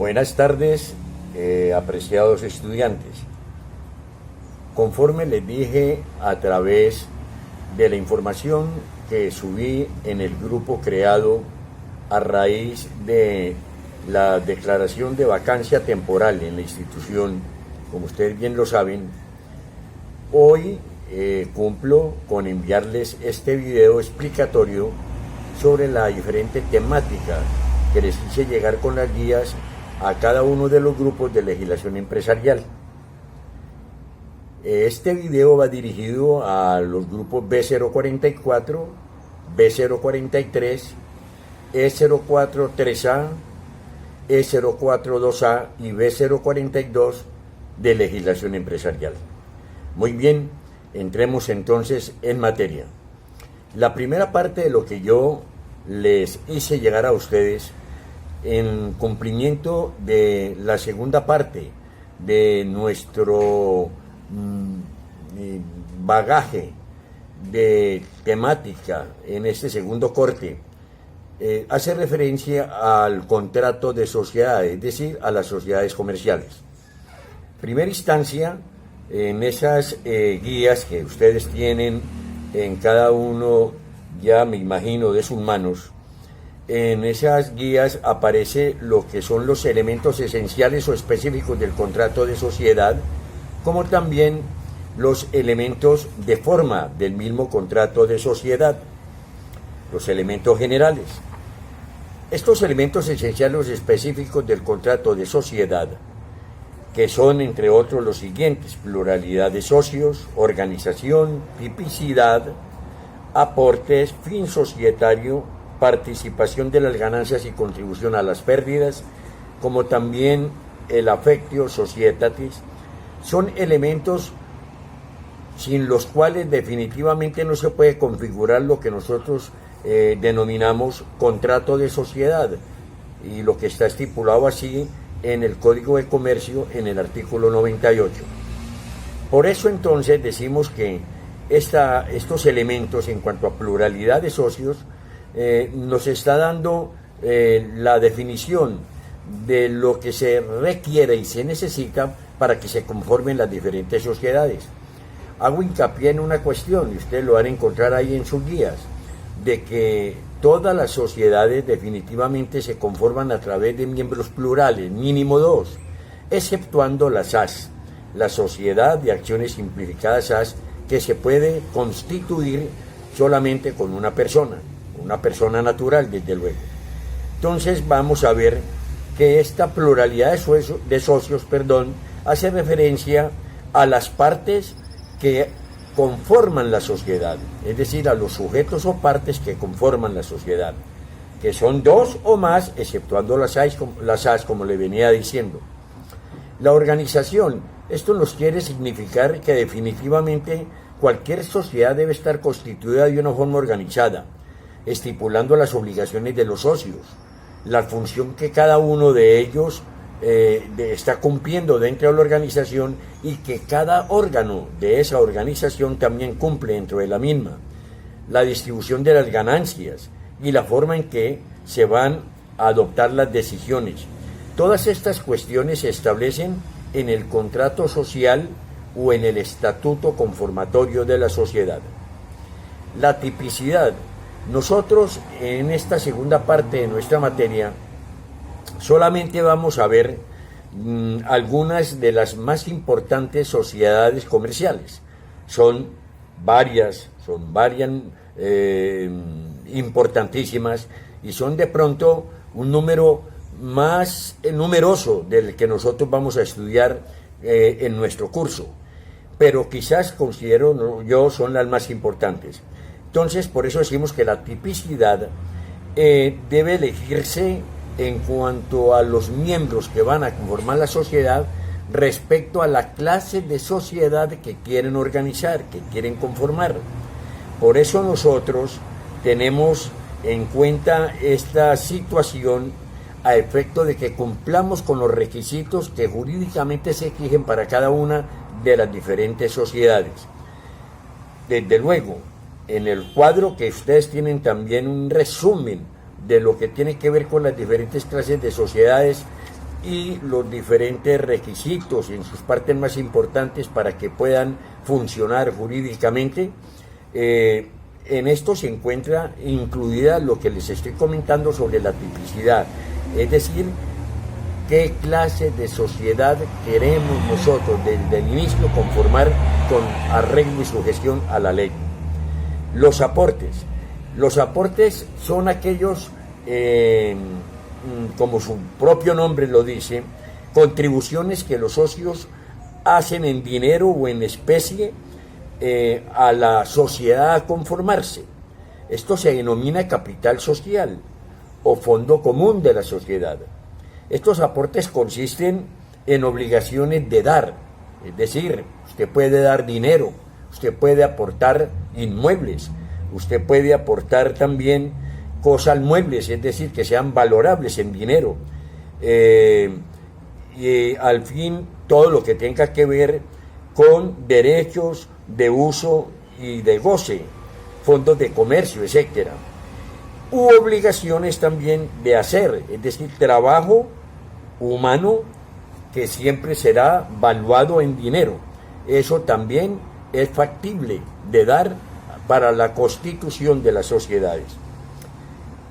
Buenas tardes, apreciados estudiantes. Conforme les dije a través de la información que subí en el grupo creado a raíz de la declaración de vacancia temporal en la institución, como ustedes bien lo saben, hoy cumplo con enviarles este video explicatorio sobre la diferente temática que les hice llegar con las guías a cada uno de los grupos de legislación empresarial. Este video va dirigido a los grupos B044, B043, E043A, E042A y B042 de legislación empresarial. Muy bien, entremos entonces en materia. La primera parte de lo que yo les hice llegar a ustedes en cumplimiento de la segunda parte de nuestro bagaje de temática en este segundo corte, hace referencia al contrato de sociedad, es decir, a las sociedades comerciales. Primera instancia, en esas guías que ustedes tienen en cada uno, ya me imagino, de sus manos, en esas guías aparece lo que son los elementos esenciales o específicos del contrato de sociedad, como también los elementos de forma del mismo contrato de sociedad, los elementos generales. Estos elementos esenciales o específicos del contrato de sociedad, que son entre otros los siguientes: pluralidad de socios, organización, tipicidad, aportes, fin societario, participación de las ganancias y contribución a las pérdidas, como también el affectio societatis, son elementos sin los cuales definitivamente no se puede configurar lo que nosotros denominamos contrato de sociedad, y lo que está estipulado así en el Código de Comercio en el artículo 98. Por eso entonces decimos que estos elementos en cuanto a pluralidad de socios nos está dando la definición de lo que se requiere y se necesita para que se conformen las diferentes sociedades. Hago hincapié en una cuestión, y ustedes lo van a encontrar ahí en sus guías, de que todas las sociedades definitivamente se conforman a través de miembros plurales, mínimo 2, exceptuando la SAS, la Sociedad de Acciones Simplificadas SAS, que se puede constituir solamente con una persona natural, desde luego. Entonces vamos a ver que esta pluralidad de socios, hace referencia a las partes que conforman la sociedad, es decir, a los sujetos o partes que conforman la sociedad, que son 2 o más, exceptuando las SAS, como le venía diciendo. La organización, esto nos quiere significar que definitivamente cualquier sociedad debe estar constituida de una forma organizada, estipulando las obligaciones de los socios, la función que cada uno de ellos está cumpliendo dentro de la organización, y que cada órgano de esa organización también cumple dentro de la misma, la distribución de las ganancias y la forma en que se van a adoptar las decisiones. Todas estas cuestiones se establecen en el contrato social o en el estatuto conformatorio de la sociedad. La tipicidad. Nosotros en esta segunda parte de nuestra materia solamente vamos a ver algunas de las más importantes sociedades comerciales. Son varias importantísimas, y son de pronto un número más numeroso del que nosotros vamos a estudiar en nuestro curso, pero quizás considero yo son las más importantes. Entonces, por eso decimos que la tipicidad debe elegirse en cuanto a los miembros que van a conformar la sociedad respecto a la clase de sociedad que quieren organizar, que quieren conformar. Por eso nosotros tenemos en cuenta esta situación a efecto de que cumplamos con los requisitos que jurídicamente se exigen para cada una de las diferentes sociedades. Desde luego, en el cuadro que ustedes tienen también un resumen de lo que tiene que ver con las diferentes clases de sociedades y los diferentes requisitos en sus partes más importantes para que puedan funcionar jurídicamente. En esto se encuentra incluida lo que les estoy comentando sobre la tipicidad, es decir, qué clase de sociedad queremos nosotros desde el inicio conformar con arreglo y sujeción a la ley. Los aportes son aquellos, como su propio nombre lo dice, contribuciones que los socios hacen en dinero o en especie a la sociedad a conformarse. Esto se denomina capital social o fondo común de la sociedad. Estos aportes consisten en obligaciones de dar, es decir, usted puede dar dinero, usted puede aportar inmuebles, usted puede aportar también cosas muebles, es decir, que sean valorables en dinero, y al fin todo lo que tenga que ver con derechos de uso y de goce, fondos de comercio, etcétera. U obligaciones también de hacer, es decir, trabajo humano que siempre será valuado en dinero. Eso también es factible de dar para la constitución de las sociedades.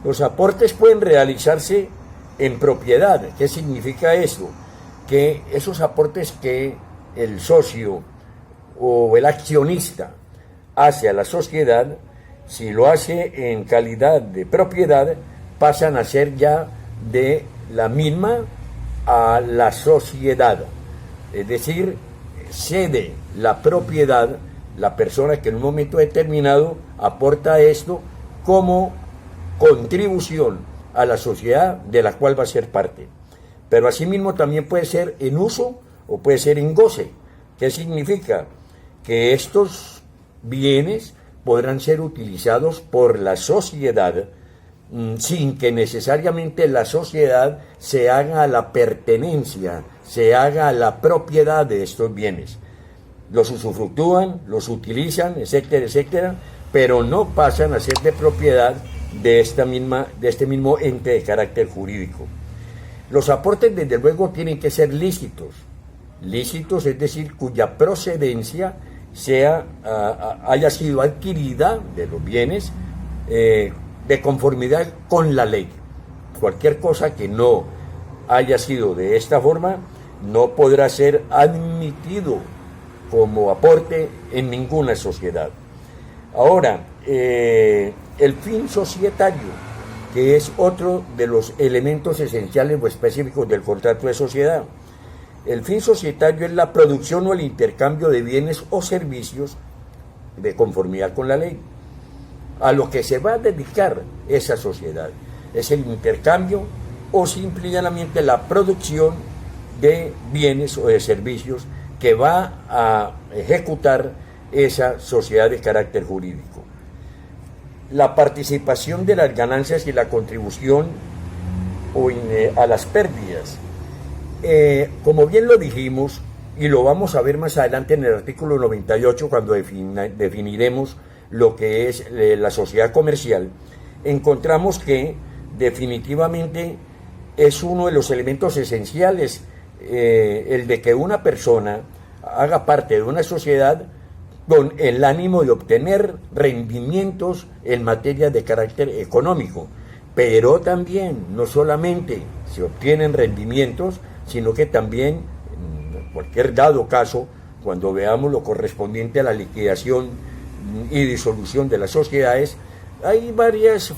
Los aportes pueden realizarse en propiedad. ¿Qué significa eso? Que esos aportes que el socio o el accionista hace a la sociedad, si lo hace en calidad de propiedad, pasan a ser ya de la misma a la sociedad. Es decir, cede la propiedad la persona que en un momento determinado aporta esto como contribución a la sociedad de la cual va a ser parte. Pero asimismo también puede ser en uso o puede ser en goce. ¿Qué significa? Que estos bienes podrán ser utilizados por la sociedad sin que necesariamente la sociedad se haga la pertenencia, se haga la propiedad de estos bienes. Los usufructúan, los utilizan, etcétera, etcétera, pero no pasan a ser de propiedad de este mismo ente de carácter jurídico. Los aportes, desde luego, tienen que ser lícitos, es decir, cuya procedencia haya sido adquirida de los bienes de conformidad con la ley. Cualquier cosa que no haya sido de esta forma no podrá ser admitido como aporte en ninguna sociedad. Ahora, el fin societario, que es otro de los elementos esenciales o específicos del contrato de sociedad. El fin societario es la producción o el intercambio de bienes o servicios de conformidad con la ley, a lo que se va a dedicar esa sociedad. Es el intercambio o simplemente la producción de bienes o de servicios que va a ejecutar esa sociedad de carácter jurídico. La participación de las ganancias y la contribución a las pérdidas. Como bien lo dijimos, y lo vamos a ver más adelante en el artículo 98, cuando definiremos lo que es la sociedad comercial, encontramos que definitivamente es uno de los elementos esenciales el de que una persona haga parte de una sociedad con el ánimo de obtener rendimientos en materia de carácter económico, pero también no solamente se obtienen rendimientos, sino que también, en cualquier dado caso, cuando veamos lo correspondiente a la liquidación y disolución de las sociedades, hay varias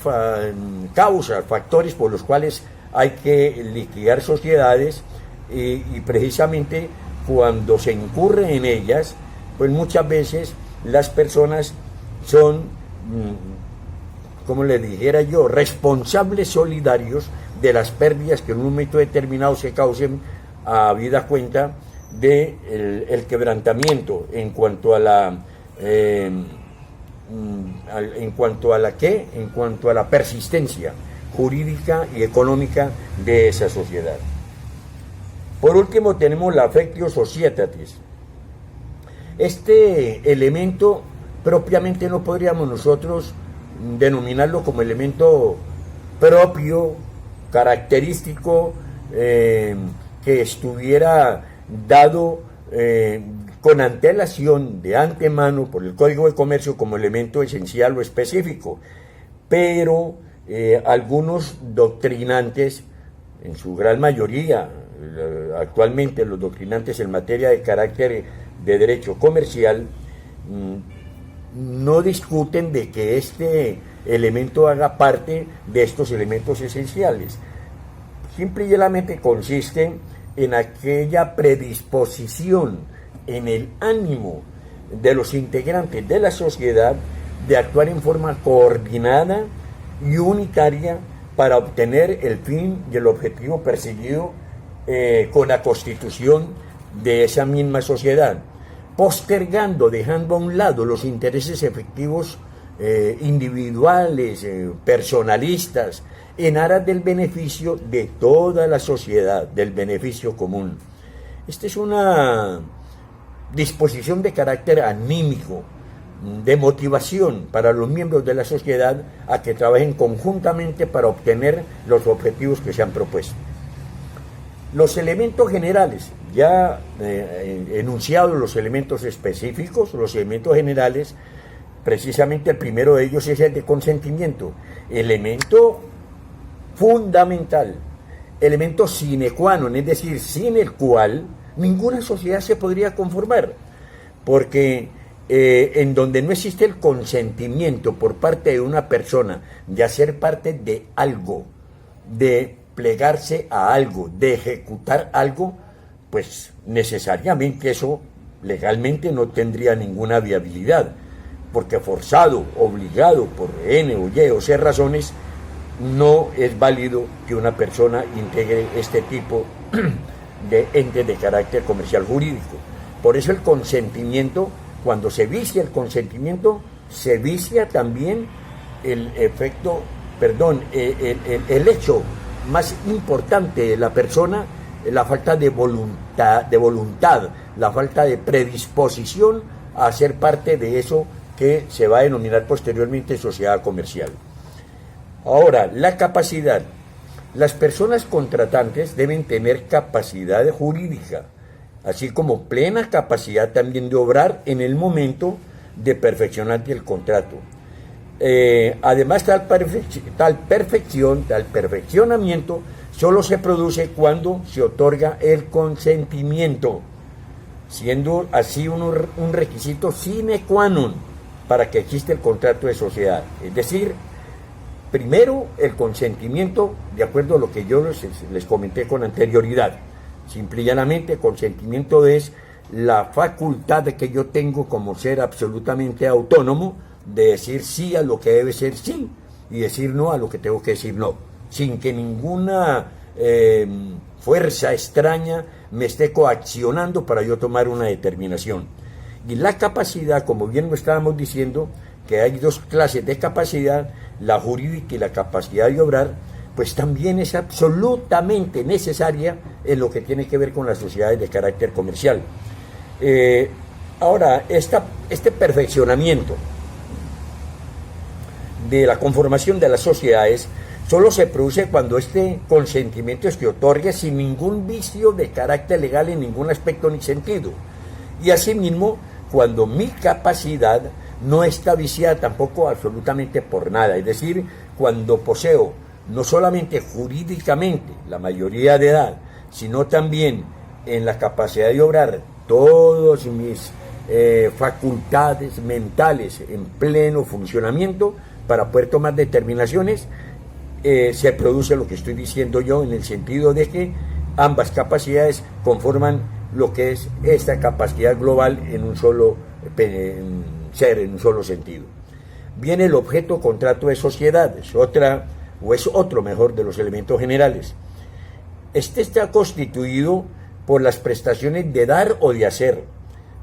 causas, factores por los cuales hay que liquidar sociedades y precisamente cuando se incurre en ellas, pues muchas veces las personas son, como les dijera yo, responsables solidarios de las pérdidas que en un momento determinado se causen a vida cuenta de el quebrantamiento en cuanto a la persistencia jurídica y económica de esa sociedad. Por último tenemos la affectio societatis. Este elemento propiamente no podríamos nosotros denominarlo como elemento propio, característico que estuviera dado con antelación de antemano por el Código de Comercio como elemento esencial o específico, pero algunos doctrinantes, en su gran mayoría, actualmente los doctrinantes en materia de carácter de derecho comercial, no discuten de que este elemento haga parte de estos elementos esenciales. Simple y llanamente consiste en aquella predisposición en el ánimo de los integrantes de la sociedad de actuar en forma coordinada y unitaria para obtener el fin y el objetivo perseguido con la constitución de esa misma sociedad, postergando, dejando a un lado los intereses efectivos individuales, personalistas, en aras del beneficio de toda la sociedad, del beneficio común. Esta es una disposición de carácter anímico, de motivación para los miembros de la sociedad a que trabajen conjuntamente para obtener los objetivos que se han propuesto. Los elementos generales, ya enunciados los elementos específicos, los elementos generales, precisamente el primero de ellos es el de consentimiento, elemento fundamental, elemento sine qua non, es decir, sin el cual ninguna sociedad se podría conformar, porque en donde no existe el consentimiento por parte de una persona de hacer parte de algo, de plegarse a algo, de ejecutar algo, pues necesariamente eso legalmente no tendría ninguna viabilidad, porque forzado, obligado por N o Y o C razones, no es válido que una persona integre este tipo de entes de carácter comercial jurídico. Por eso el consentimiento, cuando se vicia el consentimiento, se vicia también el efecto, el hecho más importante de la persona, la falta de voluntad, la falta de predisposición a ser parte de eso que se va a denominar posteriormente sociedad comercial. Ahora, la capacidad. Las personas contratantes deben tener capacidad jurídica, así como plena capacidad también de obrar en el momento de perfeccionar el contrato. Además, tal perfeccionamiento solo se produce cuando se otorga el consentimiento, siendo así un requisito sine qua non para que exista el contrato de sociedad. Es decir, primero el consentimiento, de acuerdo a lo que yo les comenté con anterioridad. Simple y llanamente, consentimiento es la facultad que yo tengo como ser absolutamente autónomo de decir sí a lo que debe ser sí y decir no a lo que tengo que decir no, sin que ninguna fuerza extraña me esté coaccionando para yo tomar una determinación. Y la capacidad, como bien lo estábamos diciendo, que hay dos clases de capacidad, la jurídica y la capacidad de obrar, pues también es absolutamente necesaria en lo que tiene que ver con las sociedades de carácter comercial. Ahora, este perfeccionamiento de la conformación de las sociedades solo se produce cuando este consentimiento se otorgue sin ningún vicio de carácter legal en ningún aspecto ni sentido. Y asimismo, cuando mi capacidad no está viciada tampoco absolutamente por nada, es decir, cuando poseo no solamente jurídicamente la mayoría de edad, sino también en la capacidad de obrar todas mis facultades mentales en pleno funcionamiento para poder tomar determinaciones, se produce lo que estoy diciendo yo, en el sentido de que ambas capacidades conforman lo que es esta capacidad global en un solo ser, en un solo sentido. Viene el objeto contrato de sociedad, es otro mejor de los elementos generales. Este está constituido por las prestaciones de dar o de hacer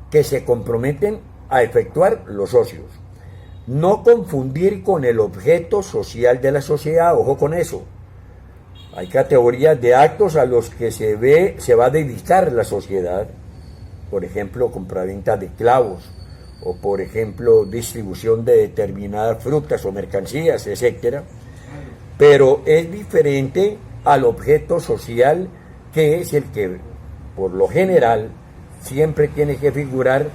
que se comprometen a efectuar los socios. No confundir con el objeto social de la sociedad, ojo con eso. Hay categorías de actos a los que se va a dedicar la sociedad, por ejemplo, compraventa de clavos, o por ejemplo, distribución de determinadas frutas o mercancías, etcétera. Pero es diferente al objeto social que es el que por lo general siempre tiene que figurar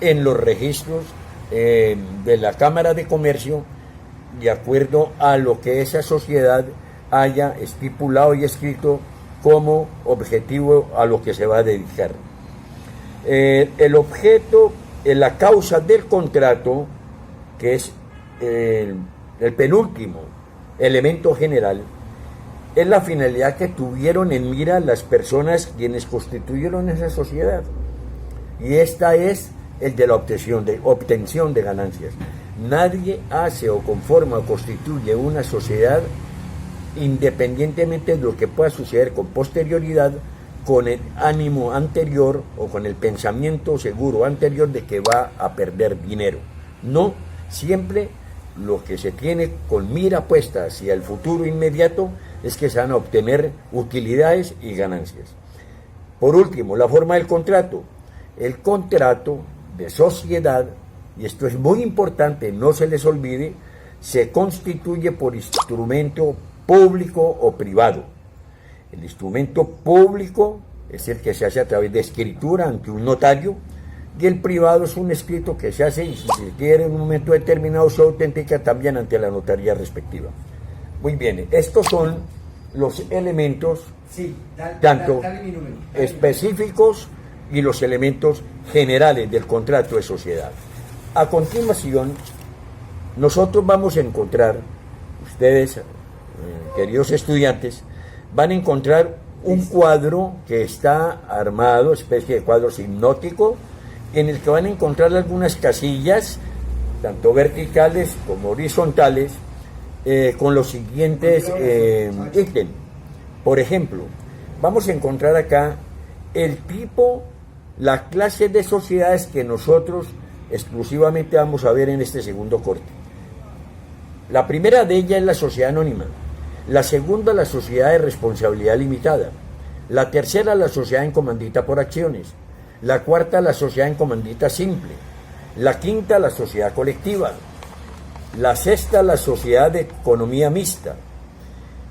en los registros de la Cámara de Comercio, de acuerdo a lo que esa sociedad haya estipulado y escrito como objetivo a lo que se va a dedicar. El objeto, la causa del contrato, que es el penúltimo elemento general, es la finalidad que tuvieron en mira las personas quienes constituyeron esa sociedad. Y esta es el de la obtención de ganancias. Nadie hace o conforma o constituye una sociedad independientemente de lo que pueda suceder con posterioridad, con el ánimo anterior o con el pensamiento seguro anterior de que va a perder dinero. No, siempre lo que se tiene con mira puesta hacia el futuro inmediato es que se van a obtener utilidades y ganancias. Por último, la forma del contrato. El contrato de sociedad, y esto es muy importante, no se les olvide, se constituye por instrumento público o privado. El instrumento público es el que se hace a través de escritura ante un notario, y el privado es un escrito que se hace y si se quiere en un momento determinado se autentica también ante la notaría respectiva. Muy bien, estos son los elementos tanto específicos y los elementos generales del contrato de sociedad. A continuación, nosotros vamos a encontrar, ustedes, queridos estudiantes, van a encontrar un cuadro que está armado, especie de cuadro hipnótico, en el que van a encontrar algunas casillas, tanto verticales como horizontales, con los siguientes ítems. Por ejemplo, vamos a encontrar acá el tipo, la clase de sociedades que nosotros exclusivamente vamos a ver en este segundo corte. La primera de ellas es la sociedad anónima, la segunda la sociedad de responsabilidad limitada, la tercera la sociedad en comandita por acciones, la cuarta la sociedad en comandita simple, la quinta la sociedad colectiva, la sexta la sociedad de economía mixta,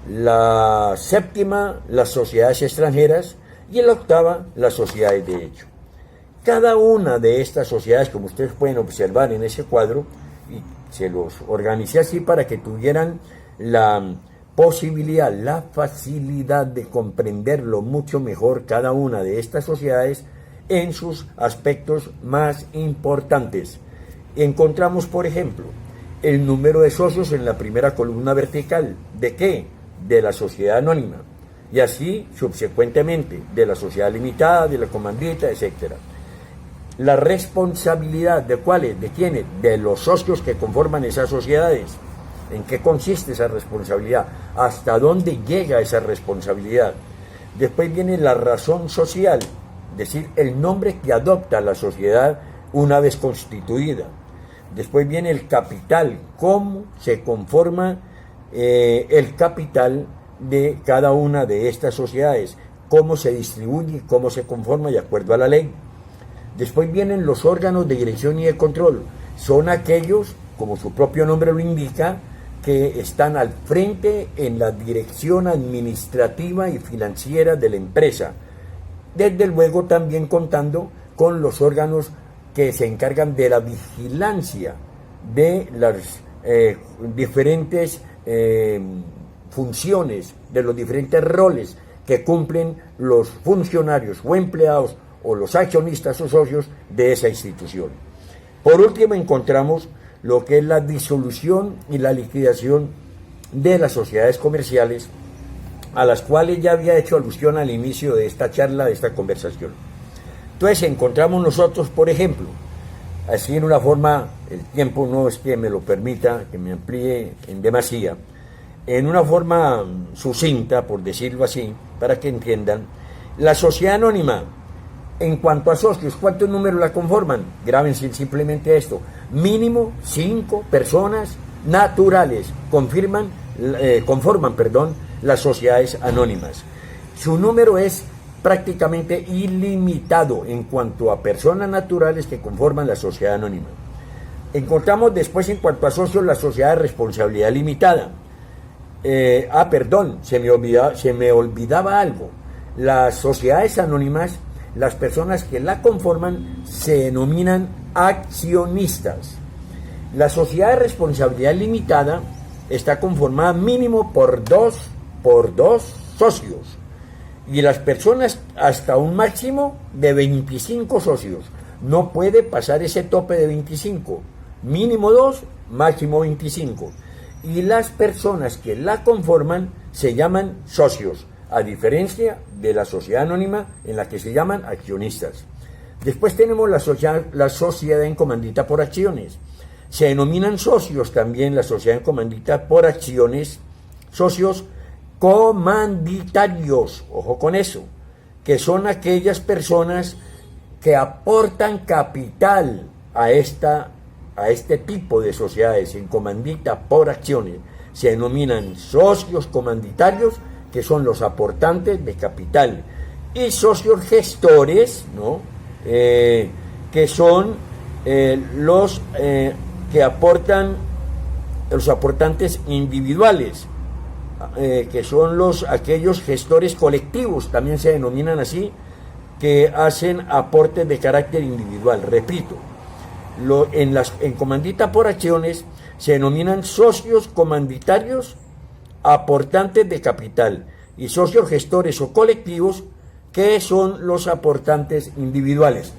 la séptima las sociedades extranjeras y la octava las sociedades de hecho. Cada una de estas sociedades, como ustedes pueden observar en ese cuadro, y se los organicé así para que tuvieran la posibilidad, la facilidad de comprenderlo mucho mejor cada una de estas sociedades en sus aspectos más importantes. Encontramos, por ejemplo, el número de socios en la primera columna vertical. ¿De qué? De la sociedad anónima. Y así subsecuentemente, de la sociedad limitada, de la comandita, etc. La responsabilidad de cuáles, de quiénes, de los socios que conforman esas sociedades. ¿En qué consiste esa responsabilidad? ¿Hasta dónde llega esa responsabilidad? Después viene la razón social, es decir, el nombre que adopta la sociedad una vez constituida. Después viene el capital, cómo se conforma el capital de cada una de estas sociedades, cómo se distribuye, cómo se conforma de acuerdo a la ley. Después vienen los órganos de dirección y de control. Son aquellos, como su propio nombre lo indica, que están al frente en la dirección administrativa y financiera de la empresa. Desde luego también contando con los órganos que se encargan de la vigilancia de las diferentes funciones, de los diferentes roles que cumplen los funcionarios o empleados o los accionistas o socios de esa institución. Por último, encontramos lo que es la disolución y la liquidación de las sociedades comerciales, a las cuales ya había hecho alusión al inicio de esta charla, de esta conversación. Entonces encontramos nosotros, por ejemplo, así en una forma, el tiempo no es que me lo permita, que me amplíe en demasía, en una forma sucinta, por decirlo así, para que entiendan, la sociedad anónima, en cuanto a socios, ¿cuántos números la conforman? Grábense simplemente esto, mínimo 5 personas naturales conforman las sociedades anónimas. Su número es prácticamente ilimitado en cuanto a personas naturales que conforman la sociedad anónima. Encontramos después, en cuanto a socios, la sociedad de responsabilidad limitada. Se me olvidaba algo. las sociedades anónimas, las personas que la conforman se denominan accionistas. La sociedad de responsabilidad limitada está conformada mínimo por dos socios, y las personas hasta un máximo de 25 socios. No puede pasar ese tope de 25, mínimo 2, máximo 25. Y las personas que la conforman se llaman socios, a diferencia de la sociedad anónima en la que se llaman accionistas. Después tenemos la sociedad en comandita por acciones. Se denominan socios también la sociedad en comandita por acciones, socios comanditarios, ojo con eso, que son aquellas personas que aportan capital a este tipo de sociedades en comandita por acciones. Se denominan socios comanditarios, que son los aportantes de capital, y socios gestores, ¿no? Que son los que aportan, los aportantes individuales, que son aquellos gestores colectivos, también se denominan así, que hacen aportes de carácter individual. Repito, en comandita por acciones se denominan socios comanditarios, aportantes de capital, y socios gestores o colectivos, que son los aportantes individuales.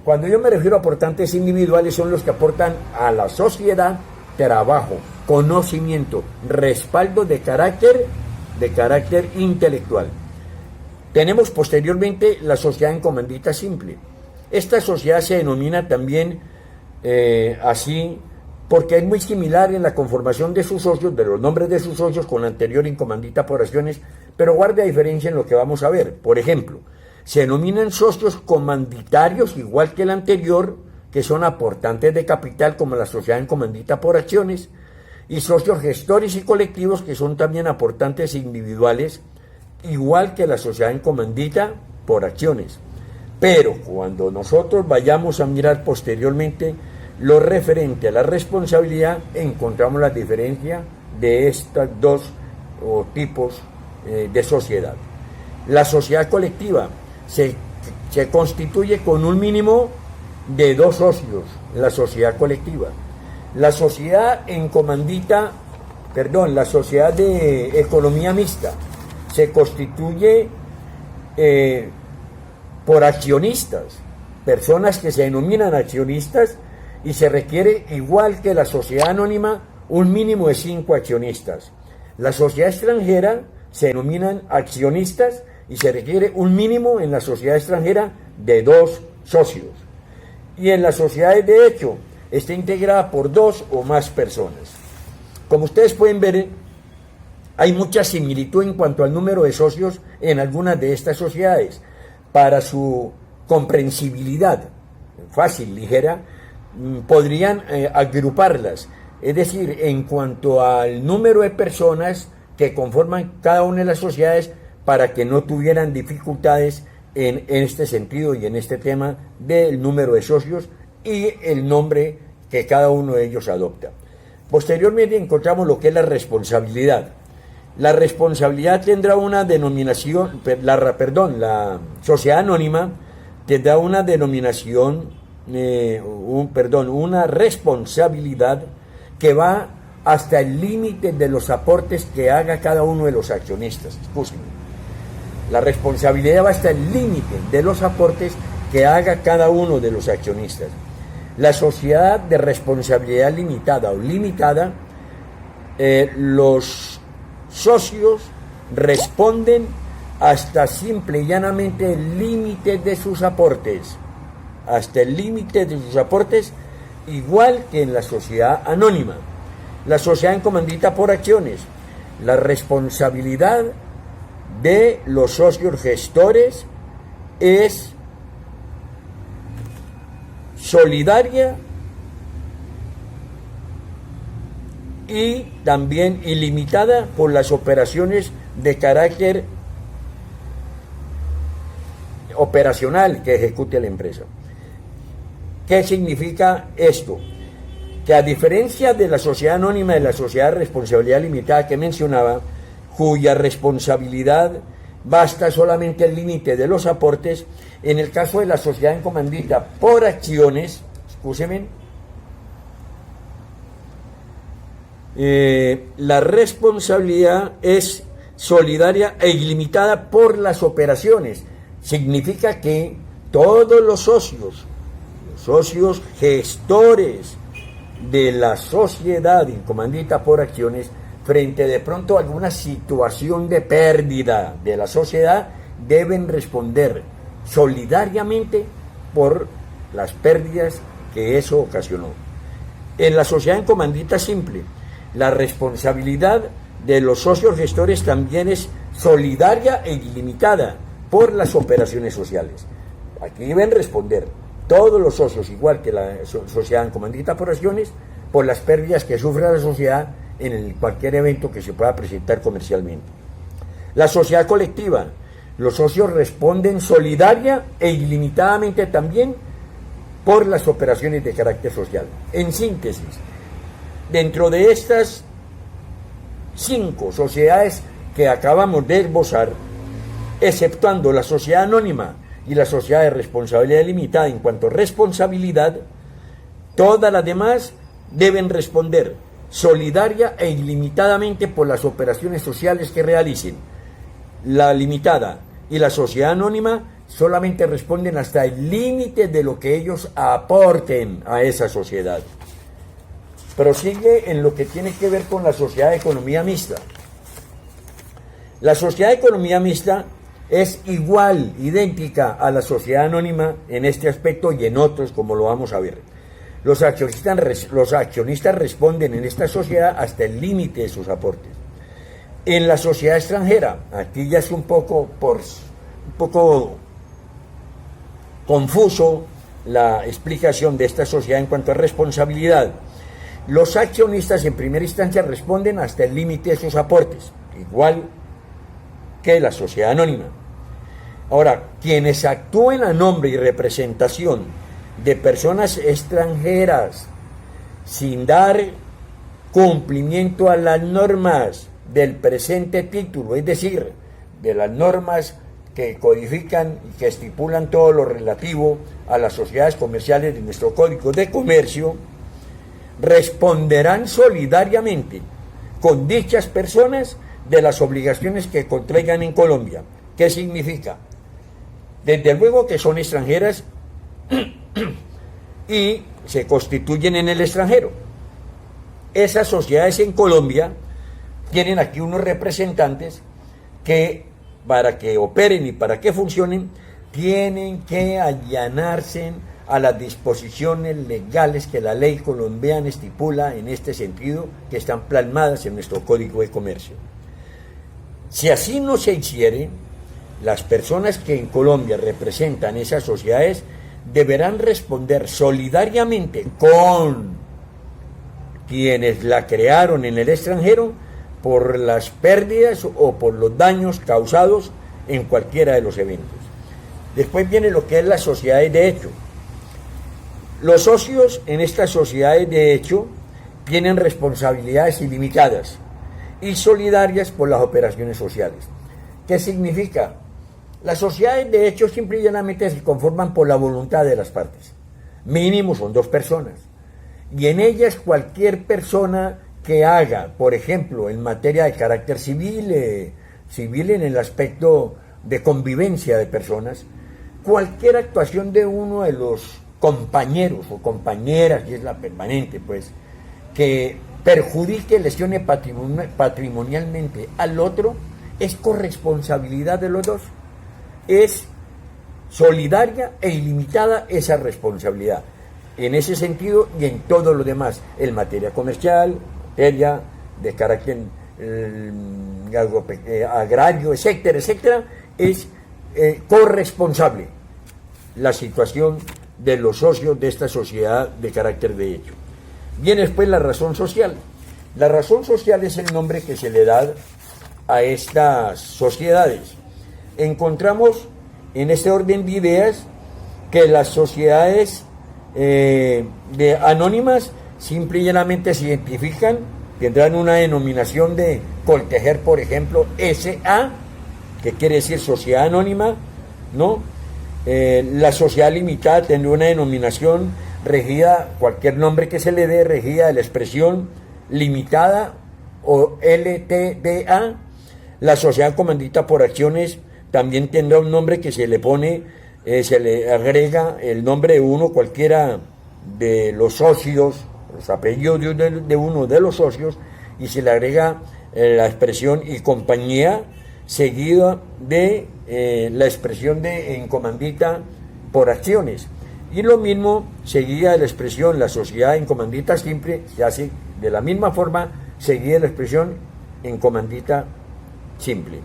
Cuando yo me refiero a aportantes individuales, son los que aportan a la sociedad trabajo, conocimiento, respaldo de carácter intelectual. Tenemos posteriormente la sociedad en comandita simple. Esta sociedad se denomina también así porque es muy similar en la conformación de sus socios, de los nombres de sus socios, con la anterior en comandita por acciones, pero guarda diferencia en lo que vamos a ver. Por ejemplo, se denominan socios comanditarios, igual que el anterior, que son aportantes de capital, como la sociedad en comandita por acciones, y socios gestores y colectivos, que son también aportantes individuales, igual que la sociedad en comandita por acciones. Pero cuando nosotros vayamos a mirar posteriormente lo referente a la responsabilidad, encontramos la diferencia de estos dos tipos de sociedad. La sociedad colectiva se constituye con un mínimo de 2 socios, la sociedad colectiva. La sociedad en comandita, la sociedad de economía mixta se constituye por accionistas, personas que se denominan accionistas, y se requiere, igual que la sociedad anónima, un mínimo de 5 accionistas. La sociedad extranjera se denominan accionistas y se requiere un mínimo en la sociedad extranjera de 2 socios. Y en las sociedades de hecho está integrada por 2 o más personas. Como ustedes pueden ver, hay mucha similitud en cuanto al número de socios en algunas de estas sociedades. Para su comprensibilidad fácil, ligera, podrían agruparlas, es decir, en cuanto al número de personas que conforman cada una de las sociedades, para que no tuvieran dificultades en este sentido y en este tema del número de socios y el nombre que cada uno de ellos adopta. Posteriormente encontramos lo que es la responsabilidad. La responsabilidad tendrá una denominación, la sociedad anónima tendrá una denominación, una responsabilidad que va hasta el límite de los aportes que haga cada uno de los accionistas. Escúchenme. La responsabilidad va hasta el límite de los aportes que haga cada uno de los accionistas. La sociedad de responsabilidad limitada o limitada, los socios responden hasta simple y llanamente el límite de sus aportes. Hasta el límite de sus aportes, igual que en la sociedad anónima. La sociedad en comandita por acciones, la responsabilidad de los socios gestores es solidaria y también ilimitada por las operaciones de carácter operacional que ejecute la empresa. ¿Qué significa esto? Que a diferencia de la sociedad anónima y de la sociedad de responsabilidad limitada que mencionaba, cuya responsabilidad basta solamente el límite de los aportes. En el caso de la sociedad en comandita por acciones, escúcheme, la responsabilidad es solidaria e ilimitada por las operaciones. Significa que todos los socios gestores de la sociedad en comandita por acciones, frente de pronto a alguna situación de pérdida de la sociedad, deben responder solidariamente por las pérdidas que eso ocasionó. En la sociedad en comandita simple, la responsabilidad de los socios gestores también es solidaria e ilimitada por las operaciones sociales. Aquí deben responder todos los socios, igual que la sociedad en comandita por acciones, por las pérdidas que sufre la sociedad en cualquier evento que se pueda presentar comercialmente. La sociedad colectiva, los socios responden solidaria e ilimitadamente también por las operaciones de carácter social. En síntesis, dentro de estas 5 sociedades que acabamos de esbozar, exceptuando la sociedad anónima y la sociedad de responsabilidad limitada en cuanto a responsabilidad, todas las demás deben responder solidaria e ilimitadamente por las operaciones sociales que realicen. La limitada y la sociedad anónima solamente responden hasta el límite de lo que ellos aporten a esa sociedad. Prosigue en lo que tiene que ver con la sociedad de economía mixta. La sociedad de economía mixta es igual, idéntica a la sociedad anónima en este aspecto y en otros, como lo vamos a ver. Los accionistas responden en esta sociedad hasta el límite de sus aportes. En la sociedad extranjera, aquí ya es un poco confuso la explicación de esta sociedad en cuanto a responsabilidad. Los accionistas en primera instancia responden hasta el límite de sus aportes, igual que la sociedad anónima. Ahora, quienes actúen a nombre y representación de personas extranjeras sin dar cumplimiento a las normas del presente título, es decir, de las normas que codifican y que estipulan todo lo relativo a las sociedades comerciales de nuestro Código de Comercio, responderán solidariamente con dichas personas de las obligaciones que contraigan en Colombia. ¿Qué significa? Desde luego que son extranjeras y se constituyen en el extranjero. Esas sociedades en Colombia tienen aquí unos representantes que, para que operen y para que funcionen, tienen que allanarse a las disposiciones legales que la ley colombiana estipula en este sentido, que están plasmadas en nuestro Código de Comercio. Si así no se hiciere, las personas que en Colombia representan esas sociedades deberán responder solidariamente con quienes la crearon en el extranjero por las pérdidas o por los daños causados en cualquiera de los eventos. Después viene lo que es las sociedades de hecho. Los socios en estas sociedades de hecho tienen responsabilidades ilimitadas y solidarias por las operaciones sociales. ¿Qué significa? Las sociedades de hecho simple y llanamente se conforman por la voluntad de las partes. Mínimo son 2 personas. Y en ellas cualquier persona que haga, por ejemplo, en materia de carácter civil en el aspecto de convivencia de personas, cualquier actuación de uno de los compañeros o compañeras, y es la permanente, pues, que perjudique, lesione patrimonialmente al otro, es corresponsabilidad de los dos. Es solidaria e ilimitada esa responsabilidad. En ese sentido y en todo lo demás, en materia comercial, materia de carácter agrario, etcétera, etcétera, es corresponsable la situación de los socios de esta sociedad de carácter de hecho. Viene después la razón social. La razón social es el nombre que se le da a estas sociedades. Encontramos en este orden de ideas que las sociedades anónimas simple y llanamente se identifican, tendrán una denominación de Coltejer, por ejemplo, SA, que quiere decir sociedad anónima, ¿no? La sociedad limitada tendría una denominación regida, cualquier nombre que se le dé, regida de la expresión limitada o LTDA. La sociedad comandita por acciones también tendrá un nombre que se le pone, se le agrega el nombre de uno, cualquiera de los socios, los apellidos de uno de los socios, y se le agrega la expresión y compañía, seguida de la expresión de en comandita por acciones. Y lo mismo seguida de la expresión la sociedad en comandita simple, se hace de la misma forma, seguida de la expresión en comandita simple.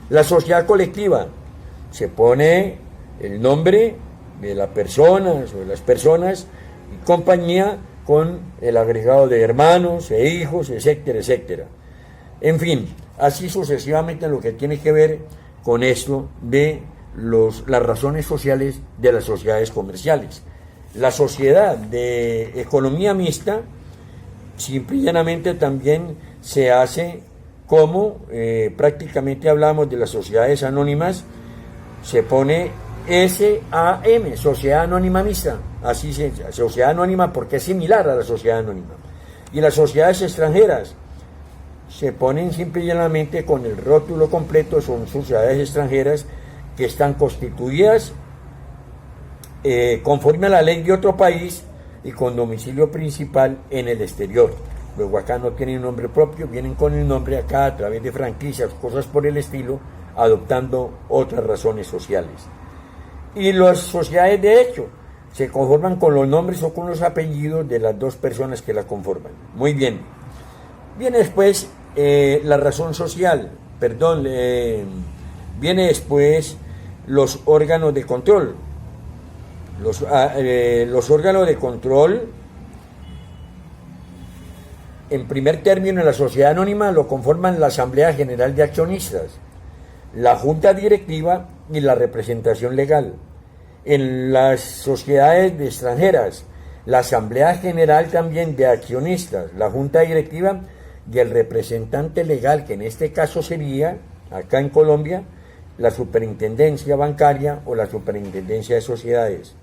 La sociedad colectiva, se pone el nombre de la persona o de las personas y compañía con el agregado de hermanos e hijos, etcétera, etcétera. En fin, así sucesivamente en lo que tiene que ver con esto de las razones sociales de las sociedades comerciales. La sociedad de economía mixta, simple y llanamente también se hace como prácticamente hablamos de las sociedades anónimas, se pone SAM, Sociedad Anónima Mixta, así se sociedad anónima porque es similar a la sociedad anónima. Y las sociedades extranjeras se ponen simple y llanamente con el rótulo completo, son sociedades extranjeras que están constituidas conforme a la ley de otro país y con domicilio principal en el exterior. Luego acá no tienen nombre propio, vienen con el nombre acá a través de franquicias, cosas por el estilo, adoptando otras razones sociales. Y las sociedades de hecho se conforman con los nombres o con los apellidos de las dos personas que la conforman. Muy bien. Viene después la razón social, viene después los órganos de control. Los órganos de control, en primer término, en la sociedad anónima lo conforman la Asamblea General de Accionistas, la Junta Directiva y la representación legal. En las sociedades de extranjeras, la Asamblea General también de Accionistas, la Junta Directiva y el representante legal, que en este caso sería, acá en Colombia, la Superintendencia Bancaria o la Superintendencia de Sociedades.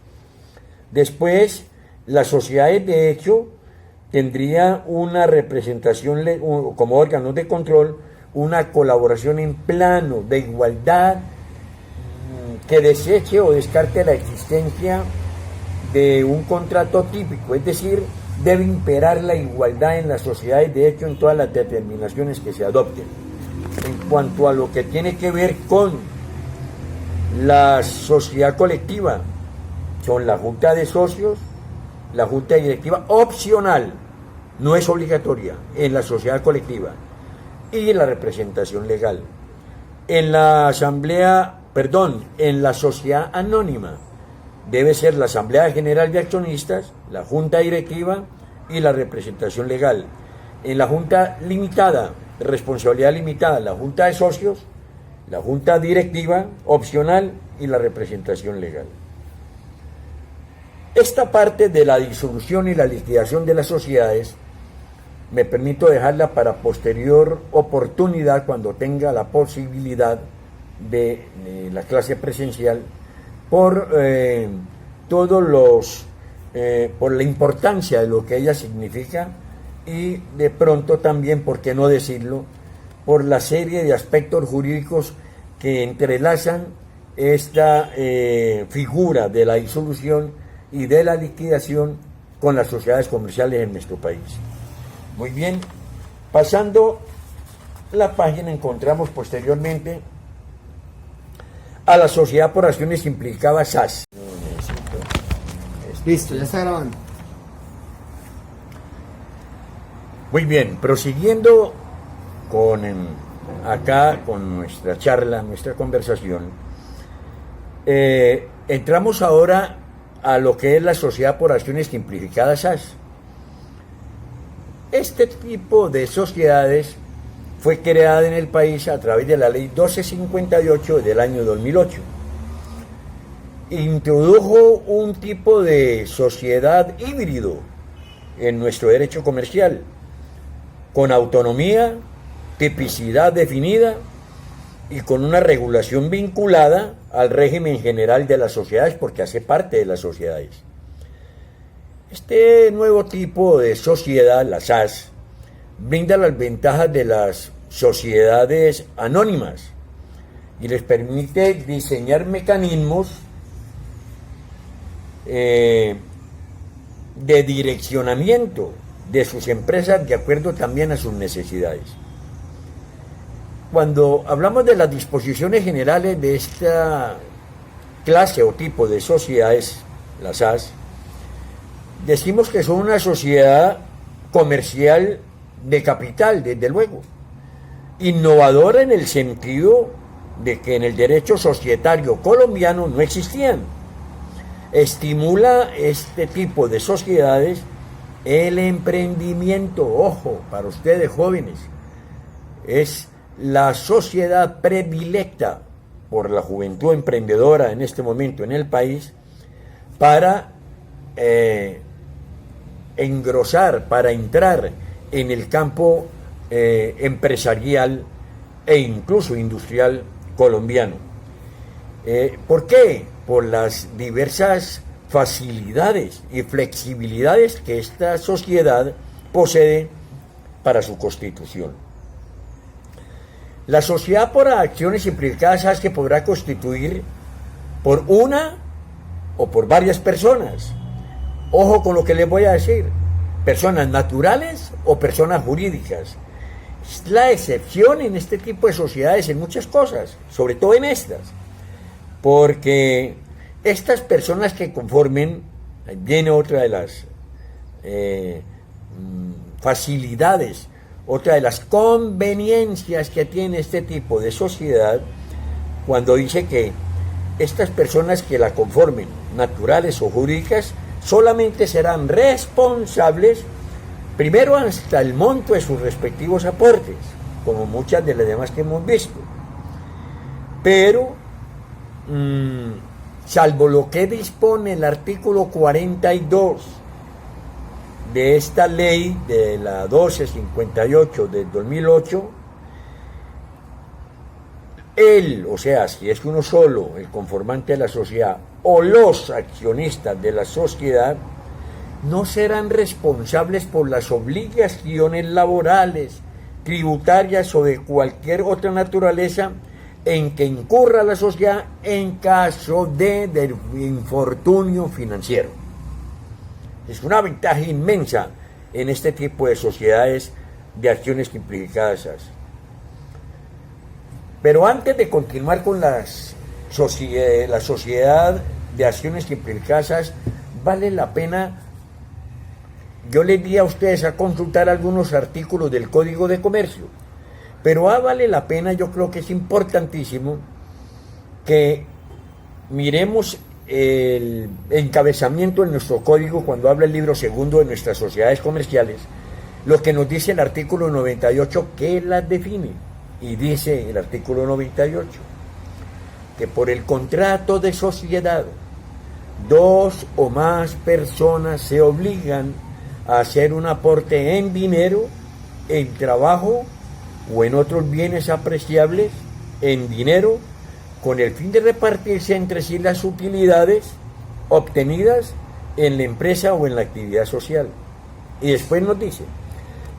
Después, las sociedades de hecho tendría una representación como órganos de control, una colaboración en plano de igualdad que deseche o descarte la existencia de un contrato típico, es decir, debe imperar la igualdad en las sociedades de hecho en todas las determinaciones que se adopten. En cuanto a lo que tiene que ver con la sociedad colectiva, son la junta de socios, la junta directiva opcional, no es obligatoria en la sociedad colectiva, y la representación legal. En la en la sociedad anónima debe ser la Asamblea General de Accionistas, la junta directiva y la representación legal. En la junta limitada, responsabilidad limitada, la junta de socios, la junta directiva opcional y la representación legal. Esta parte de la disolución y la liquidación de las sociedades me permito dejarla para posterior oportunidad cuando tenga la posibilidad de la clase presencial por por la importancia de lo que ella significa y de pronto también, por qué no decirlo, por la serie de aspectos jurídicos que entrelazan esta figura de la disolución y de la liquidación con las sociedades comerciales en nuestro país. Muy bien, pasando la página encontramos posteriormente a la sociedad por acciones simplificada SAS. Listo, ya está grabando. Muy bien, prosiguiendo acá con nuestra charla, nuestra conversación, entramos ahora a lo que es la sociedad por acciones simplificadas SAS. Este tipo de sociedades fue creada en el país a través de la ley 1258 del año 2008. Introdujo un tipo de sociedad híbrido en nuestro derecho comercial, con autonomía, tipicidad definida y con una regulación vinculada al régimen general de las sociedades, porque hace parte de las sociedades. Este nuevo tipo de sociedad, la SAS, brinda las ventajas de las sociedades anónimas y les permite diseñar mecanismos de direccionamiento de sus empresas de acuerdo también a sus necesidades. Cuando hablamos de las disposiciones generales de esta clase o tipo de sociedades, las SAS, decimos que son una sociedad comercial de capital, desde luego, innovadora en el sentido de que en el derecho societario colombiano no existían. Estimula este tipo de sociedades el emprendimiento, ojo, para ustedes jóvenes, es la sociedad predilecta por la juventud emprendedora en este momento en el país para engrosar, para entrar en el campo empresarial e incluso industrial colombiano. ¿Por qué? Por las diversas facilidades y flexibilidades que esta sociedad posee para su constitución. La sociedad por acciones simplificadas es que podrá constituir por una o por varias personas. Ojo con lo que les voy a decir, personas naturales o personas jurídicas. Es la excepción en este tipo de sociedades en muchas cosas, sobre todo en estas, porque estas personas que conformen, viene otra de las facilidades, otra de las conveniencias que tiene este tipo de sociedad, cuando dice que estas personas que la conformen, naturales o jurídicas, solamente serán responsables, primero hasta el monto de sus respectivos aportes, como muchas de las demás que hemos visto, pero salvo lo que dispone el artículo 42 de esta ley de la 1258 del 2008, él, o sea, si es uno solo, el conformante de la sociedad, o los accionistas de la sociedad, no serán responsables por las obligaciones laborales, tributarias o de cualquier otra naturaleza en que incurra la sociedad en caso de infortunio financiero. Es una ventaja inmensa en este tipo de sociedades de acciones simplificadas. Pero antes de continuar con la sociedad de acciones simplificadas, vale la pena, yo les di a ustedes a consultar algunos artículos del Código de Comercio, pero vale la pena, yo creo que es importantísimo que miremos el encabezamiento en nuestro código cuando habla el libro segundo de nuestras sociedades comerciales, lo que nos dice el artículo 98 que las define. Y dice el artículo 98 que por el contrato de sociedad, dos o más personas se obligan a hacer un aporte en dinero, en trabajo o en otros bienes apreciables, en dinero, con el fin de repartirse entre sí las utilidades obtenidas en la empresa o en la actividad social. Y después nos dice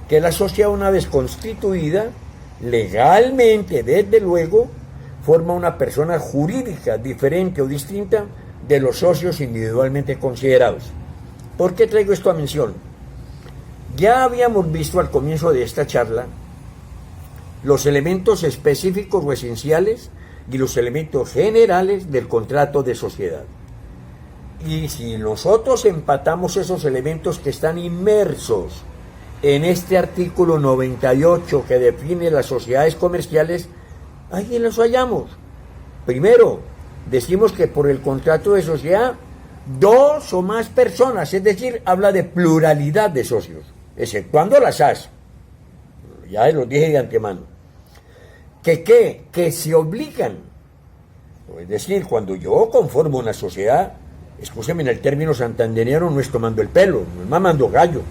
que la sociedad, una vez constituida, legalmente, desde luego, forma una persona jurídica diferente o distinta de los socios individualmente considerados. ¿Por qué traigo esto a mención? Ya habíamos visto al comienzo de esta charla los elementos específicos o esenciales y los elementos generales del contrato de sociedad. Y si nosotros empatamos esos elementos que están inmersos en este artículo 98 que define las sociedades comerciales, ahí los hallamos. Primero, decimos que por el contrato de sociedad, dos o más personas, es decir, habla de pluralidad de socios, exceptuando las SAS, ya los dije de antemano, que se obligan, es decir, cuando yo conformo una sociedad, escúcheme en el término santandereano, no es tomando el pelo, no es mamando gallo.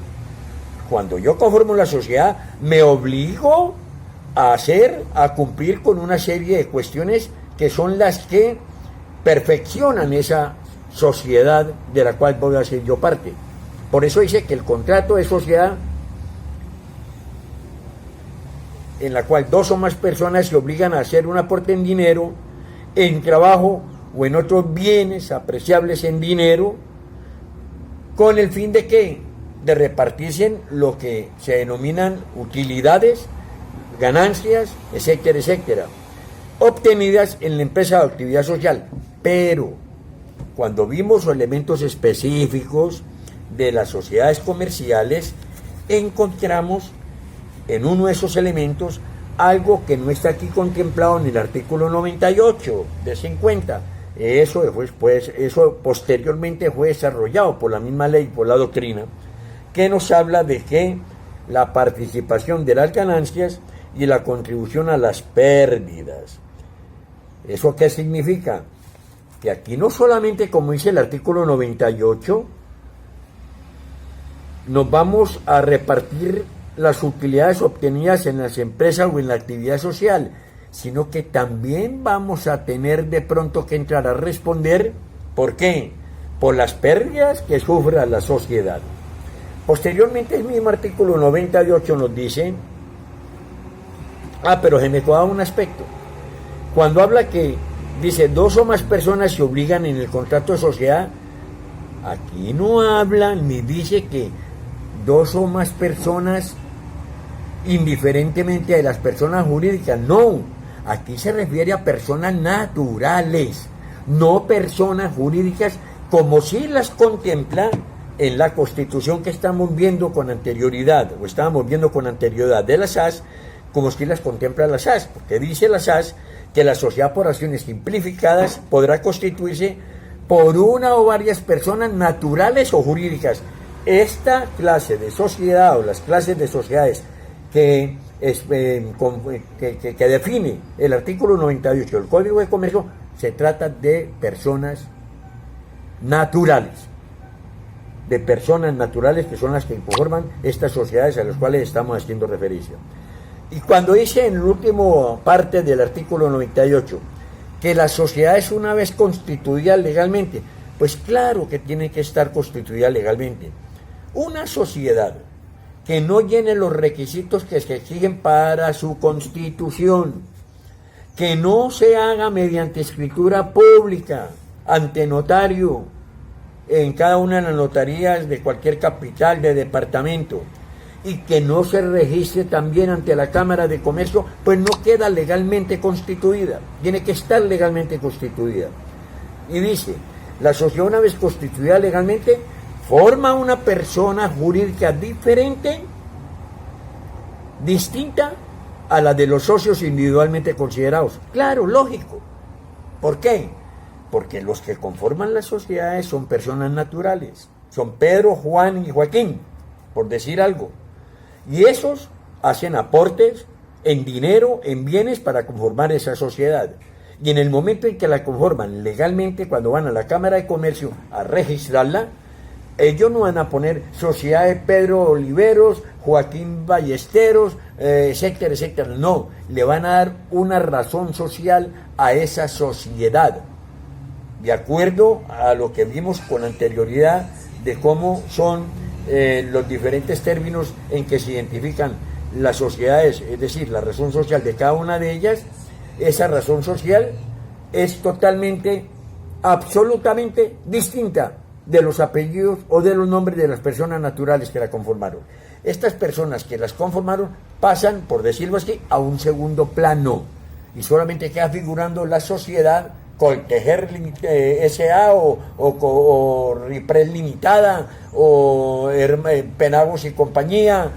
Cuando yo conformo la sociedad, me obligo a cumplir con una serie de cuestiones que son las que perfeccionan esa sociedad de la cual voy a ser yo parte. Por eso dice que el contrato de sociedad en la cual dos o más personas se obligan a hacer un aporte en dinero, en trabajo o en otros bienes apreciables en dinero, con el fin de que de repartirse lo que se denominan utilidades, ganancias, etcétera, etcétera, obtenidas en la empresa de actividad social. Pero cuando vimos los elementos específicos de las sociedades comerciales, encontramos en uno de esos elementos algo que no está aquí contemplado en el artículo 98 de 50. Eso posteriormente fue desarrollado por la misma ley, por la doctrina, que nos habla de que la participación de las ganancias y la contribución a las pérdidas. ¿Eso qué significa? Que aquí no solamente, como dice el artículo 98, nos vamos a repartir las utilidades obtenidas en las empresas o en la actividad social, sino que también vamos a tener de pronto que entrar a responder, ¿por qué? Por las pérdidas que sufre la sociedad. Posteriormente el mismo artículo 98 nos dice, pero se me queda un aspecto, cuando habla que dice dos o más personas se obligan en el contrato de sociedad, aquí no habla ni dice que dos o más personas indiferentemente de las personas jurídicas, no, aquí se refiere a personas naturales, no personas jurídicas como si las contempla en la Constitución que estamos viendo con anterioridad, o estábamos viendo con anterioridad de la SAS, como si las contempla la SAS, porque dice la SAS que la sociedad por acciones simplificadas podrá constituirse por una o varias personas naturales o jurídicas. Esta clase de sociedad o las clases de sociedades que define el artículo 98 del Código de Comercio, se trata de personas naturales, que son las que conforman estas sociedades a las cuales estamos haciendo referencia. Y cuando dice en la última parte del artículo 98 que la sociedad es una vez constituida legalmente, pues claro que tiene que estar constituida legalmente. Una sociedad que no llene los requisitos que se exigen para su constitución, que no se haga mediante escritura pública, ante notario, en cada una de las notarías de cualquier capital, de departamento, y que no se registre también ante la Cámara de Comercio, pues no queda legalmente constituida, tiene que estar legalmente constituida. Y dice, la sociedad una vez constituida legalmente, forma una persona jurídica diferente, distinta a la de los socios individualmente considerados. Claro, lógico. ¿Por qué? Porque los que conforman las sociedades son personas naturales. Son Pedro, Juan y Joaquín, por decir algo. Y esos hacen aportes en dinero, en bienes para conformar esa sociedad. Y en el momento en que la conforman legalmente, cuando van a la Cámara de Comercio a registrarla, ellos no van a poner sociedad de Pedro Oliveros, Joaquín Ballesteros, etcétera, etcétera. No, le van a dar una razón social a esa sociedad, de acuerdo a lo que vimos con anterioridad de cómo son los diferentes términos en que se identifican las sociedades, es decir, la razón social de cada una de ellas. Esa razón social es totalmente, absolutamente distinta de los apellidos o de los nombres de las personas naturales que la conformaron. Estas personas que las conformaron pasan, por decirlo así, a un segundo plano y solamente queda figurando la sociedad Coltejer S.A. o Ripres Limitada o Penagos y Compañía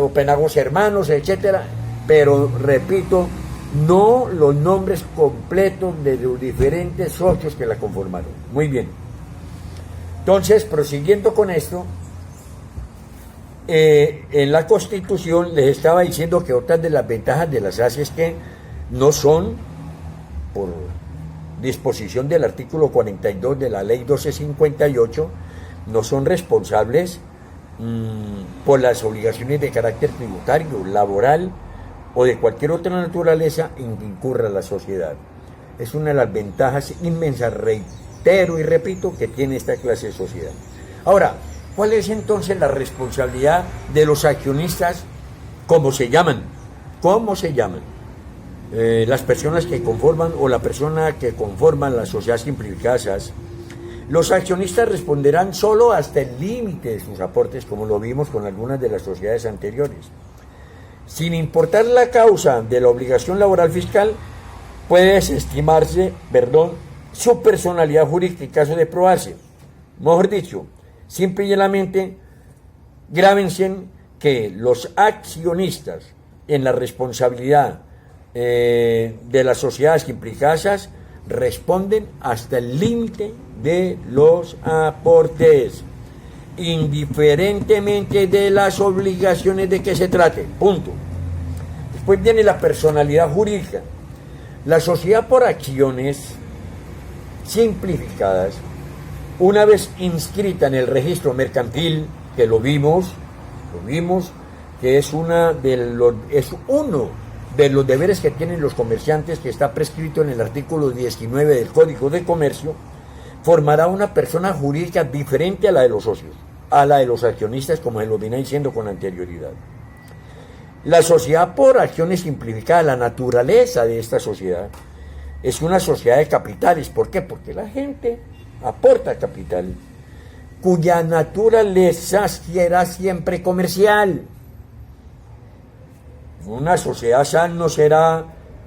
o Penagos Hermanos, etcétera, pero repito, no los nombres completos de los diferentes socios que la conformaron. Muy bien. Entonces, prosiguiendo con esto, en la Constitución les estaba diciendo que otras de las ventajas de las SAS es que no son, por disposición del artículo 42 de la ley 1258, no son responsables por las obligaciones de carácter tributario, laboral o de cualquier otra naturaleza en que incurra la sociedad. Es una de las ventajas inmensas, reitero y repito, que tiene esta clase de sociedad. Ahora, ¿cuál es entonces la responsabilidad de los accionistas? ¿Cómo se llaman? ¿Cómo se llaman? Las personas que conforman o la persona que conforman la sociedad simplificada SAS. Los accionistas responderán solo hasta el límite de sus aportes, como lo vimos con algunas de las sociedades anteriores. Sin importar la causa de la obligación laboral fiscal, puede desestimarse, su personalidad jurídica en caso de probarse. Mejor dicho, simple y llanamente, grábense que los accionistas en la responsabilidad de las sociedades implicadas responden hasta el límite de los aportes, indiferentemente de las obligaciones de que se trate. Punto. Después viene la personalidad jurídica. La sociedad por acciones simplificadas, una vez inscrita en el registro mercantil, que lo vimos, que es uno de los deberes que tienen los comerciantes, que está prescrito en el artículo 19 del Código de Comercio, formará una persona jurídica diferente a la de los socios, a la de los accionistas, como se lo viene diciendo con anterioridad. La sociedad por acciones simplificadas, la naturaleza de esta sociedad, es una sociedad de capitales. ¿Por qué? Porque la gente aporta capital, cuya naturaleza será siempre comercial. Una sociedad sana no será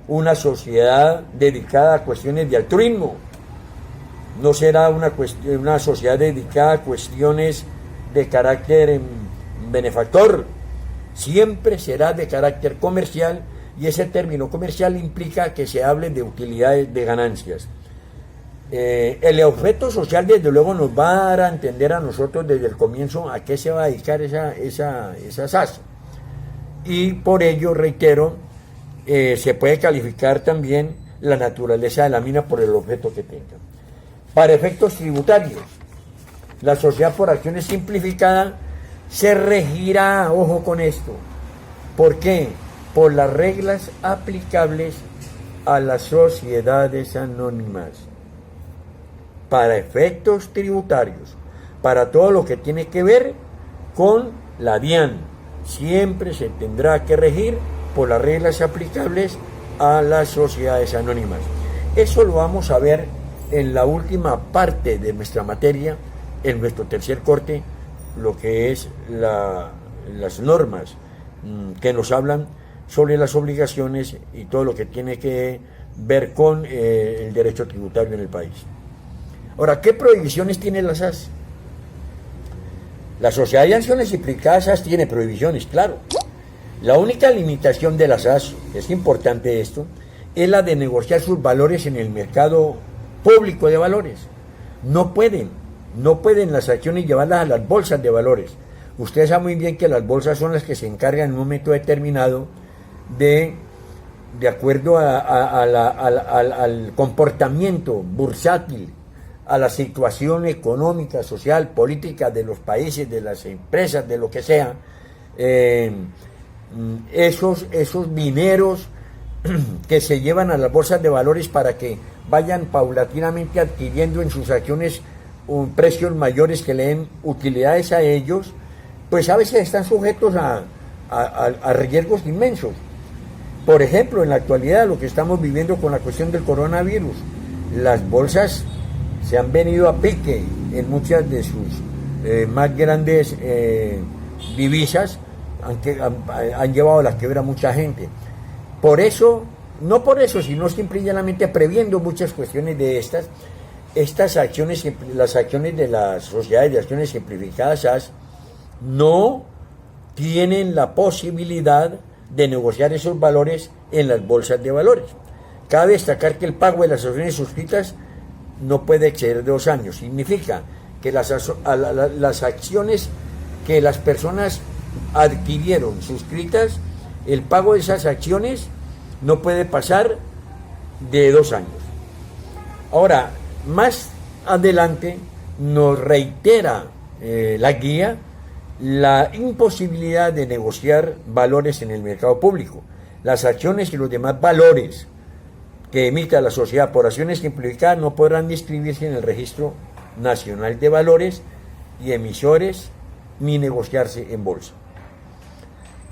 una sociedad dedicada a cuestiones de altruismo, no será una sociedad dedicada a cuestiones de carácter benefactor, siempre será de carácter comercial, y ese término comercial implica que se hable de utilidades, de ganancias. El objeto social, desde luego, nos va a dar a entender a nosotros desde el comienzo a qué se va a dedicar esa SAS. Y por ello, reitero, se puede calificar también la naturaleza de la mina por el objeto que tenga. Para efectos tributarios, la sociedad por acciones simplificada se regirá, ojo con esto. ¿Por qué? Por las reglas aplicables a las sociedades anónimas. Para efectos tributarios, para todo lo que tiene que ver con la DIAN, siempre se tendrá que regir por las reglas aplicables a las sociedades anónimas. Eso lo vamos a ver en la última parte de nuestra materia, en nuestro tercer corte, lo que es las normas que nos hablan sobre las obligaciones y todo lo que tiene que ver con el derecho tributario en el país. Ahora, ¿qué prohibiciones tiene la SAS? La sociedad de acciones implicadas SAS tiene prohibiciones, claro. La única limitación de la SAS, es importante esto, es la de negociar sus valores en el mercado público de valores. No pueden las acciones llevarlas a las bolsas de valores. Usted sabe muy bien que las bolsas son las que se encargan en un momento determinado de acuerdo al comportamiento bursátil, a la situación económica, social, política de los países, de las empresas, de lo que sea, esos dineros que se llevan a las bolsas de valores para que vayan paulatinamente adquiriendo en sus acciones precios mayores que le den utilidades a ellos, pues a veces están sujetos a riesgos inmensos. Por ejemplo, en la actualidad, lo que estamos viviendo con la cuestión del coronavirus, las bolsas se han venido a pique en muchas de sus más grandes divisas, han llevado a la quiebra a mucha gente. Por eso, no por eso, sino simplemente previendo muchas cuestiones de estas acciones, las acciones de las sociedades de acciones simplificadas SAS, no tienen la posibilidad de negociar esos valores en las bolsas de valores. Cabe destacar que el pago de las acciones suscritas no puede exceder de 2 años. Significa que las acciones que las personas adquirieron suscritas, el pago de esas acciones no puede pasar de 2 años. Ahora, más adelante nos reitera la guía la imposibilidad de negociar valores en el mercado público. Las acciones y los demás valores que emita la sociedad por acciones simplificadas no podrán inscribirse en el Registro Nacional de Valores y Emisores ni negociarse en bolsa.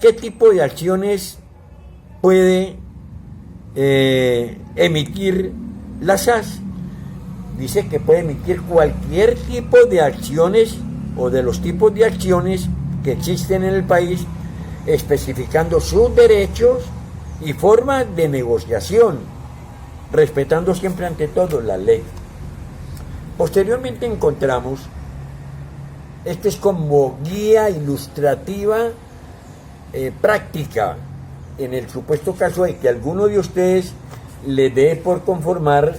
¿Qué tipo de acciones puede emitir la SAS? Dice que puede emitir cualquier tipo de acciones o de los tipos de acciones que existen en el país, especificando sus derechos y formas de negociación, respetando siempre ante todo la ley. Posteriormente encontramos, este es como guía ilustrativa práctica, en el supuesto caso de que alguno de ustedes le dé por conformar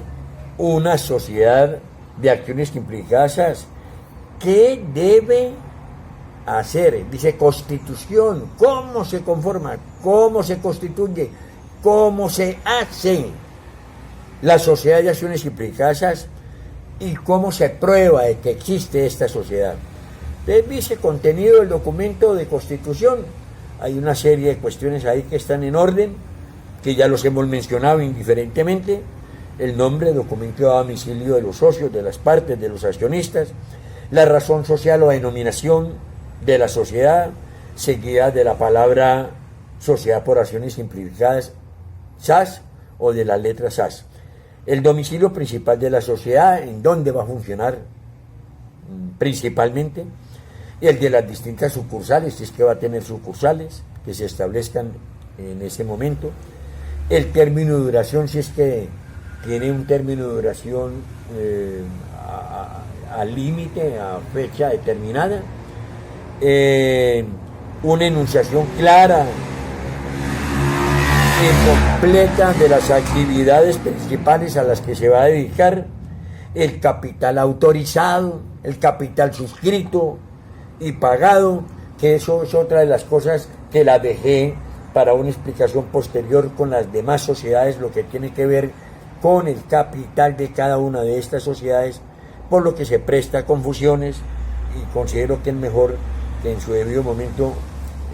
una sociedad de acciones simplificadas. ¿Qué debe hacer? Dice constitución, cómo se conforma, cómo se constituye, cómo se hace la sociedad de acciones simplificadas y cómo se prueba de que existe esta sociedad. Entonces dice contenido del documento de constitución. Hay una serie de cuestiones ahí que están en orden, que ya los hemos mencionado indiferentemente. El nombre, documento de domicilio de los socios, de las partes, de los accionistas, la razón social o denominación de la sociedad, seguida de la palabra Sociedad por Acciones Simplificadas, SAS, o de la letra SAS. El domicilio principal de la sociedad, en dónde va a funcionar principalmente, y el de las distintas sucursales, si es que va a tener sucursales, que se establezcan en ese momento. El término de duración, si es que tiene un término de duración a límite, a fecha determinada. Una enunciación clara y completa de las actividades principales a las que se va a dedicar, el capital autorizado, el capital suscrito y pagado, que eso es otra de las cosas que la dejé para una explicación posterior con las demás sociedades, lo que tiene que ver con el capital de cada una de estas sociedades, por lo que se presta a confusiones, y considero que es mejor que en su debido momento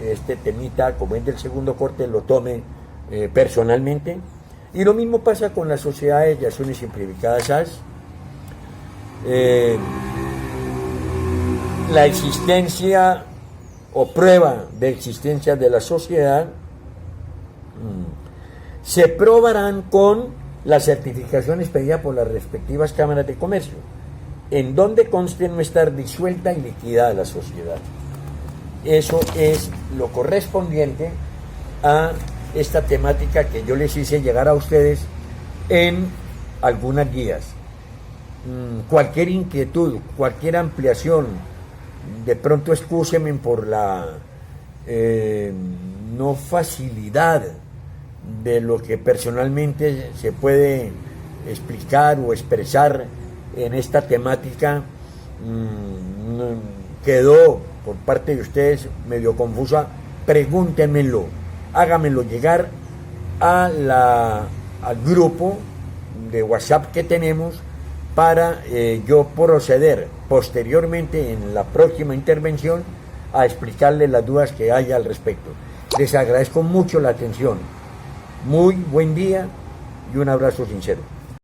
este temita, como es del segundo corte, lo tome personalmente. Y lo mismo pasa con las sociedades de acciones simplificadas SAS. La existencia o prueba de existencia de la sociedad se probarán con las certificaciones pedidas por las respectivas cámaras de comercio, en donde conste no estar disuelta y liquidada la sociedad. Eso es lo correspondiente a esta temática que yo les hice llegar a ustedes en algunas guías. Cualquier inquietud, cualquier ampliación, de pronto excúsenme por la no facilidad de lo que personalmente se puede explicar o expresar en esta temática. Quedó por parte de ustedes medio confusa. Pregúntenmelo, háganmelo llegar al grupo de WhatsApp que tenemos para yo proceder posteriormente en la próxima intervención a explicarles las dudas que haya al respecto. Les agradezco mucho la atención. Muy buen día y un abrazo sincero.